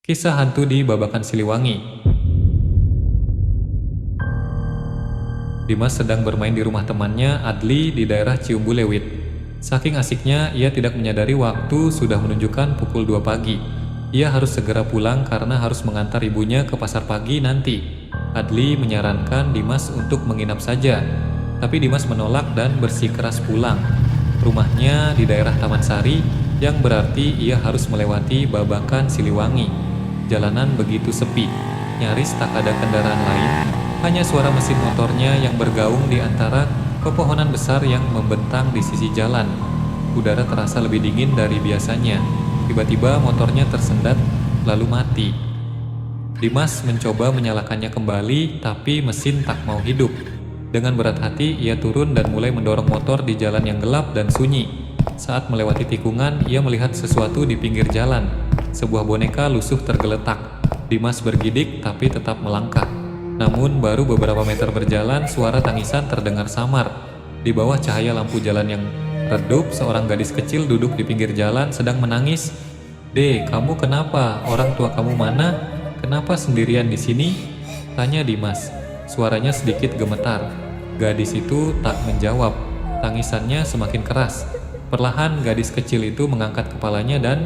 Kisah hantu di Babakan Siliwangi. Dimas sedang bermain di rumah temannya, Adli, di daerah Ciumbuleuit. Saking asiknya, ia tidak menyadari waktu sudah menunjukkan pukul 2 pagi. Ia harus segera pulang karena harus mengantar ibunya ke pasar pagi nanti. Adli menyarankan Dimas untuk menginap saja, tapi Dimas menolak dan bersikeras pulang. Rumahnya di daerah Taman Sari, yang berarti ia harus melewati Babakan Siliwangi. Jalanan begitu sepi, nyaris tak ada kendaraan lain, hanya suara mesin motornya yang bergaung di antara pepohonan besar yang membentang di sisi jalan. Udara terasa lebih dingin dari biasanya. Tiba-tiba motornya tersendat, lalu mati. Dimas mencoba menyalakannya kembali, tapi mesin tak mau hidup. Dengan berat hati, ia turun dan mulai mendorong motor di jalan yang gelap dan sunyi. Saat melewati tikungan, ia melihat sesuatu di pinggir jalan. Sebuah boneka lusuh tergeletak. Dimas bergidik tapi tetap melangkah. Namun baru beberapa meter berjalan, suara tangisan terdengar samar. Di bawah cahaya lampu jalan yang redup, seorang gadis kecil duduk di pinggir jalan sedang menangis. "Dek, kamu kenapa? Orang tua kamu mana? Kenapa sendirian di sini?" tanya Dimas. Suaranya sedikit gemetar. Gadis itu tak menjawab. Tangisannya semakin keras. Perlahan gadis kecil itu mengangkat kepalanya dan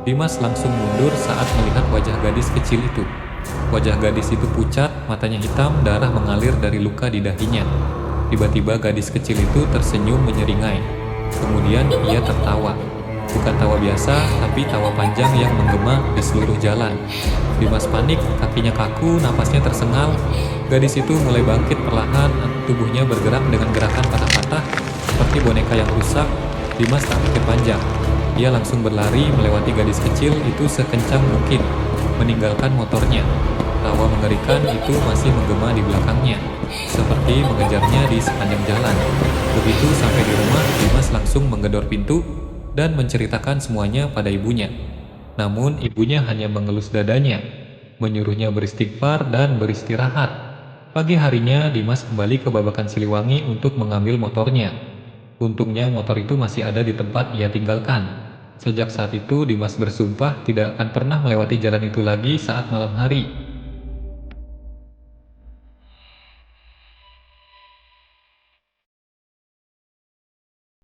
Dimas langsung mundur saat melihat wajah gadis kecil itu. Wajah gadis itu pucat, matanya hitam, darah mengalir dari luka di dahinya. Tiba-tiba gadis kecil itu tersenyum menyeringai. Kemudian ia tertawa. Bukan tawa biasa, tapi tawa panjang yang menggema di seluruh jalan. Dimas panik, kakinya kaku, napasnya tersengal. Gadis itu mulai bangkit perlahan, tubuhnya bergerak dengan gerakan patah-patah, seperti boneka yang rusak. Dimas tak pikir panjang. Ia langsung berlari melewati gadis kecil itu sekencang mungkin, meninggalkan motornya. Tawa mengerikan itu masih menggema di belakangnya, seperti mengejarnya di sepanjang jalan. Begitu sampai di rumah, Dimas langsung menggedor pintu dan menceritakan semuanya pada ibunya. Namun ibunya hanya mengelus dadanya, menyuruhnya beristighfar dan beristirahat. Pagi harinya, Dimas kembali ke Babakan Siliwangi untuk mengambil motornya. Untungnya motor itu masih ada di tempat ia tinggalkan. Sejak saat itu Dimas bersumpah tidak akan pernah melewati jalan itu lagi saat malam hari.